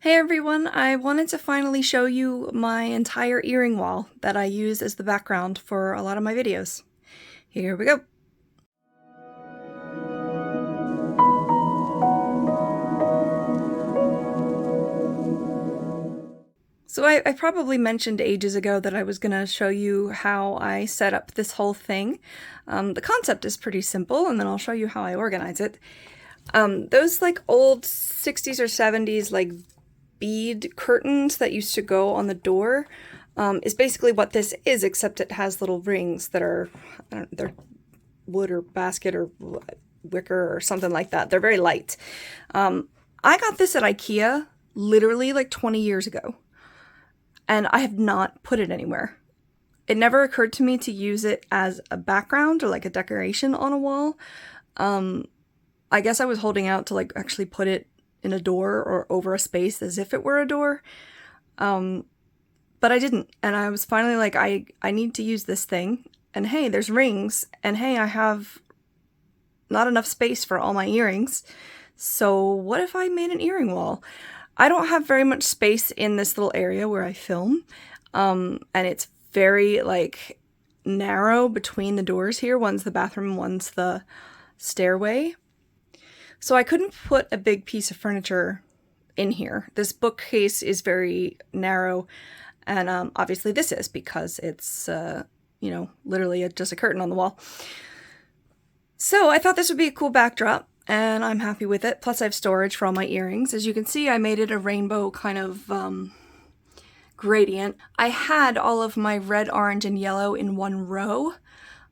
Hey everyone, I wanted to finally show you my entire earring wall that I use as the background for a lot of my videos. Here we go. So I probably mentioned ages ago that I was going to show you how I set up this whole thing. The concept is pretty simple, and then I'll show you how I organize it. Those like old 60s or 70s like bead curtains that used to go on the door is basically what this is, except it has little rings that are, I don't know, they're wood or basket or wicker or something like that. They're very light. I got this at IKEA literally like 20 years ago, and I have not put it anywhere. It never occurred to me to use it as a background or like a decoration on a wall. I guess I was holding out to like actually put it in a door or over a space as if it were a door. But I didn't. And I was finally like, I need to use this thing. And hey, there's rings. And hey, I have not enough space for all my earrings. So what if I made an earring wall? I don't have very much space in this little area where I film. And it's very like narrow between the doors here. One's the bathroom, one's the stairway. So I couldn't put a big piece of furniture in here. This bookcase is very narrow, and obviously this is because it's, literally just a curtain on the wall. So I thought this would be a cool backdrop, and I'm happy with it. Plus I have storage for all my earrings. As you can see, I made it a rainbow kind of gradient. I had all of my red, orange, and yellow in one row,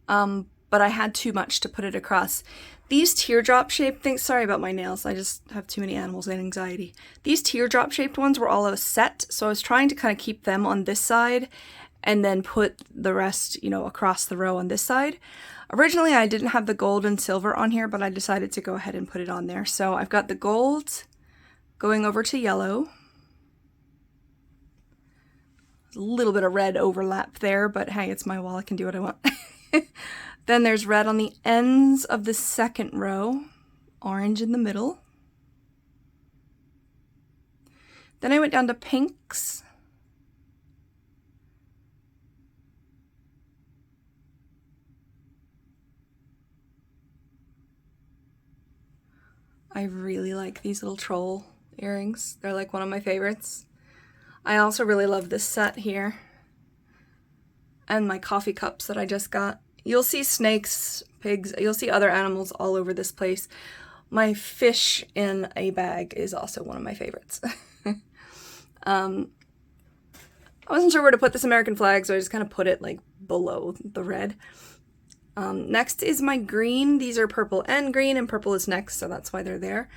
but I had too much to put it across. These teardrop shaped things, sorry about my nails, I just have too many animals and anxiety. These teardrop shaped ones were all a set, so I was trying to kind of keep them on this side and then put the rest, across the row on this side. Originally I didn't have the gold and silver on here, but I decided to go ahead and put it on there. So I've got the gold going over to yellow. There's a little bit of red overlap there, but hey, it's my wall, I can do what I want. Then there's red on the ends of the second row, orange in the middle. Then I went down to pinks. I really like these little troll earrings. They're like one of my favorites. I also really love this set here. And my coffee cups that I just got. You'll see snakes, pigs, you'll see other animals all over this place. My fish in a bag is also one of my favorites. I wasn't sure where to put this American flag, so I just kind of put it like below the red. Next is my green. These are purple and green, and purple is next, so that's why they're there.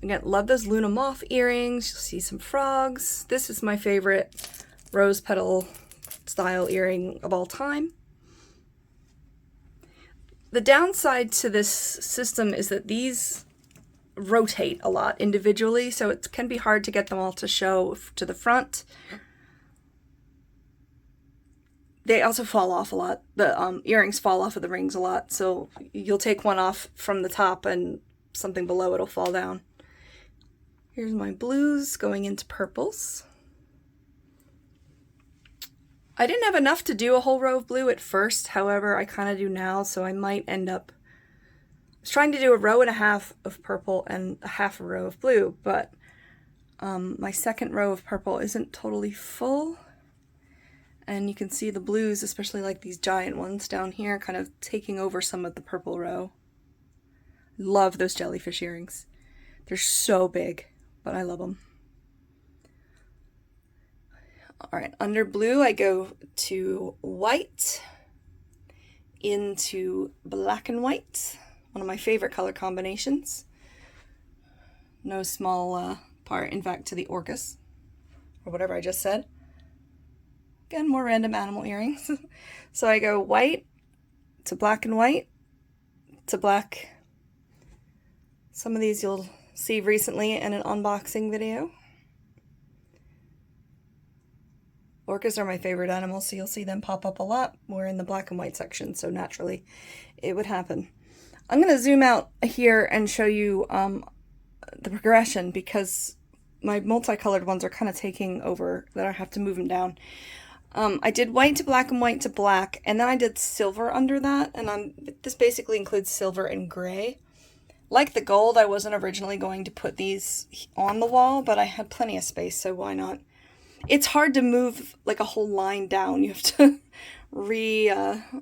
Again, love those Luna moth earrings. You'll see some frogs. This is my favorite rose petal style earring of all time. The downside to this system is that these rotate a lot individually, so it can be hard to get them all to show to the front. They also fall off a lot. The earrings fall off of the rings a lot, so you'll take one off from the top and something below it'll fall down. Here's my blues going into purples. I didn't have enough to do a whole row of blue at first, however, I kind of do now, so I might end up... I was trying to do a row and a half of purple and a half a row of blue, but my second row of purple isn't totally full. And you can see the blues, especially like these giant ones down here, kind of taking over some of the purple row. Love those jellyfish earrings. They're so big, but I love them. All right, under blue, I go to white, into black and white, one of my favorite color combinations. No small part, in fact, to the orcas, or whatever I just said. Again, more random animal earrings. So I go white to black and white to black. Some of these you'll see recently in an unboxing video. Orcas are my favorite animals, so you'll see them pop up a lot. We're in the black and white section, so naturally it would happen. I'm going to zoom out here and show you the progression, because my multicolored ones are kind of taking over, that I have to move them down. I did white to black and white to black, and then I did silver under that, and this basically includes silver and gray. Like the gold, I wasn't originally going to put these on the wall, but I had plenty of space, so why not? It's hard to move like a whole line down. You have to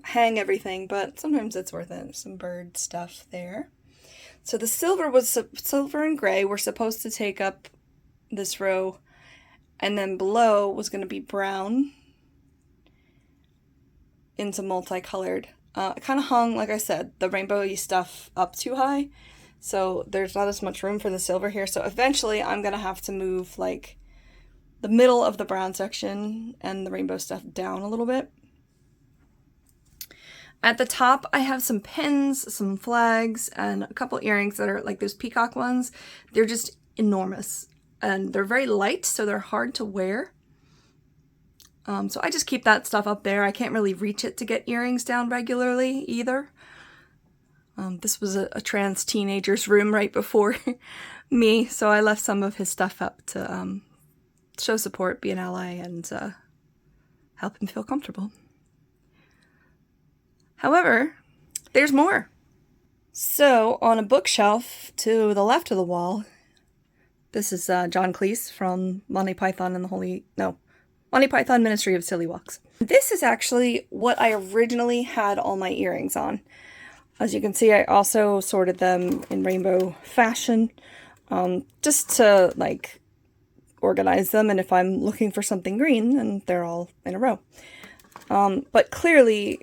hang everything, but sometimes it's worth it. Some bird stuff there. So the silver and gray were supposed to take up this row, and then below was going to be brown into multicolored. I kind of hung, like I said, the rainbowy stuff up too high, so there's not as much room for the silver here. So eventually I'm going to have to move like the middle of the brown section and the rainbow stuff down a little bit. At the top, I have some pins, some flags, and a couple earrings that are like those peacock ones. They're just enormous, and they're very light, so they're hard to wear. So I just keep that stuff up there. I can't really reach it to get earrings down regularly either. This was a trans teenager's room right before me, so I left some of his stuff up to show support, be an ally, and help him feel comfortable. However, there's more. So on a bookshelf to the left of the wall, this is John Cleese from Monty Python and Monty Python Ministry of Silly Walks. This is actually what I originally had all my earrings on. As you can see, I also sorted them in rainbow fashion, just to like organize them, and if I'm looking for something green, then they're all in a row. But clearly,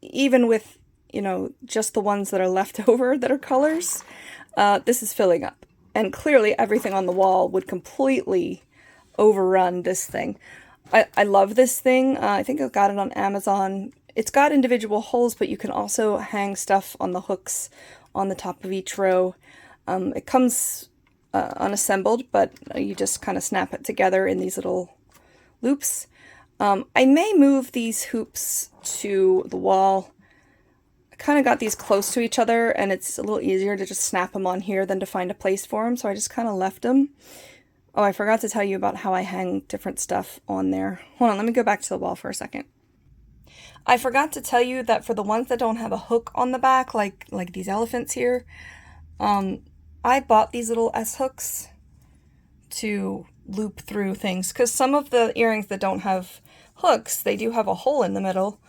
even with, you know, just the ones that are left over that are colors, this is filling up. And clearly everything on the wall would completely overrun this thing. I love this thing. I think I got it on Amazon. It's got individual holes, but you can also hang stuff on the hooks on the top of each row. It comes unassembled, but you just kind of snap it together in these little loops. I may move these hoops to the wall. I kind of got these close to each other, and it's a little easier to just snap them on here than to find a place for them, so I just kind of left them. Oh, I forgot to tell you about how I hang different stuff on there. Hold on, let me go back to the wall for a second. I forgot to tell you that for the ones that don't have a hook on the back, like these elephants here, I bought these little S-hooks to loop through things, because some of the earrings that don't have hooks, they do have a hole in the middle,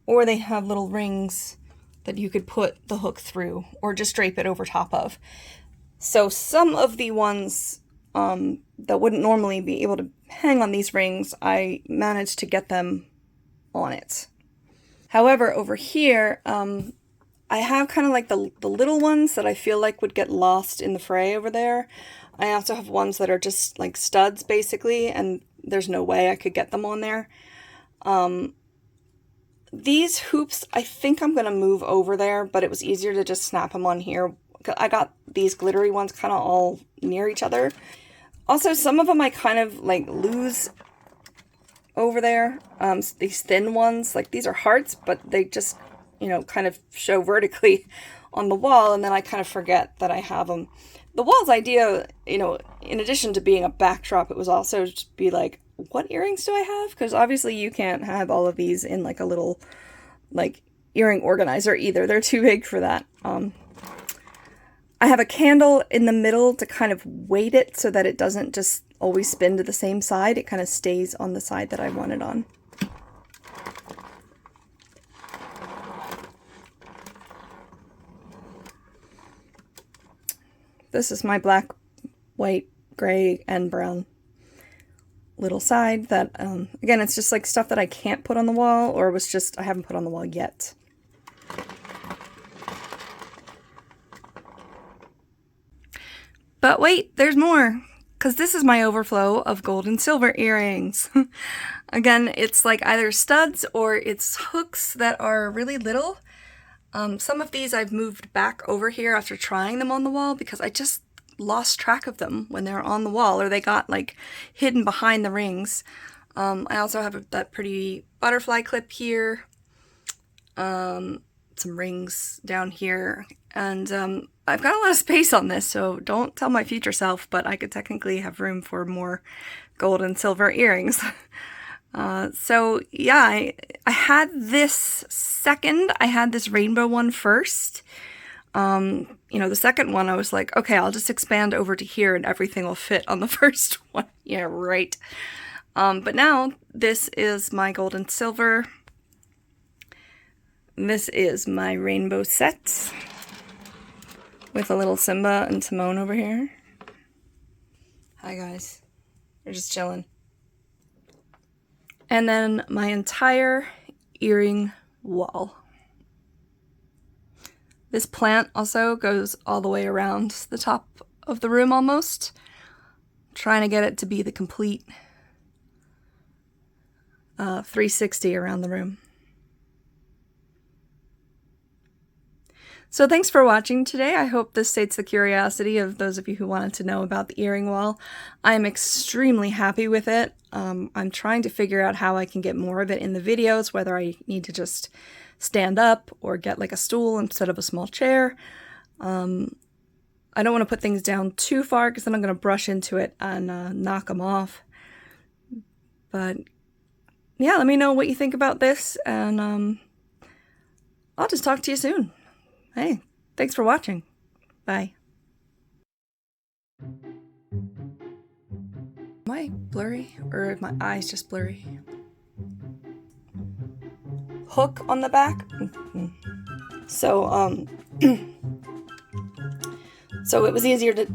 or they have little rings that you could put the hook through, or just drape it over top of. So some of the ones that wouldn't normally be able to hang on these rings, I managed to get them on it. However, over here, I have kind of like the little ones that I feel like would get lost in the fray over there. I also have ones that are just like studs, basically, and there's no way I could get them on there. These hoops, I think I'm going to move over there, but it was easier to just snap them on here. I got these glittery ones kind of all near each other. Also, some of them I kind of like lose over there. These thin ones, like these are hearts, but they just, you know, kind of show vertically on the wall, and then I kind of forget that I have them. The wall's idea, you know, in addition to being a backdrop, it was also to be like, what earrings do I have? Because obviously you can't have all of these in like a little like earring organizer either. They're too big for that. I have a candle in the middle to kind of weight it so that it doesn't just always spin to the same side. It kind of stays on the side that I want it on. This is my black, white, gray, and brown little side that, again, it's just like stuff that I can't put on the wall, or was just, I haven't put on the wall yet. But wait, there's more, because this is my overflow of gold and silver earrings. Again, it's like either studs or it's hooks that are really little. Some of these I've moved back over here after trying them on the wall because I just lost track of them when they were on the wall, or they got like hidden behind the rings. I also have that pretty butterfly clip here, some rings down here, and I've got a lot of space on this, so don't tell my future self, but I could technically have room for more gold and silver earrings. So yeah, I had this second. I had this rainbow one first. You know, the second one I was like, okay, I'll just expand over to here and everything will fit on the first one. Yeah, right. But now this is my gold and silver. This is my rainbow set with a little Simba and Timon over here. Hi guys, we're just chilling. And then my entire earring wall. This plant also goes all the way around the top of the room almost. I'm trying to get it to be the complete 360 around the room. So thanks for watching today. I hope this sates the curiosity of those of you who wanted to know about the earring wall. I'm extremely happy with it. I'm trying to figure out how I can get more of it in the videos, whether I need to just stand up or get like a stool instead of a small chair. I don't want to put things down too far because then I'm going to brush into it and knock them off. But yeah, let me know what you think about this, and I'll just talk to you soon. Hey, thanks for watching. Bye. Am I blurry, or are my eyes just blurry? Hook on the back. So, so it was easier to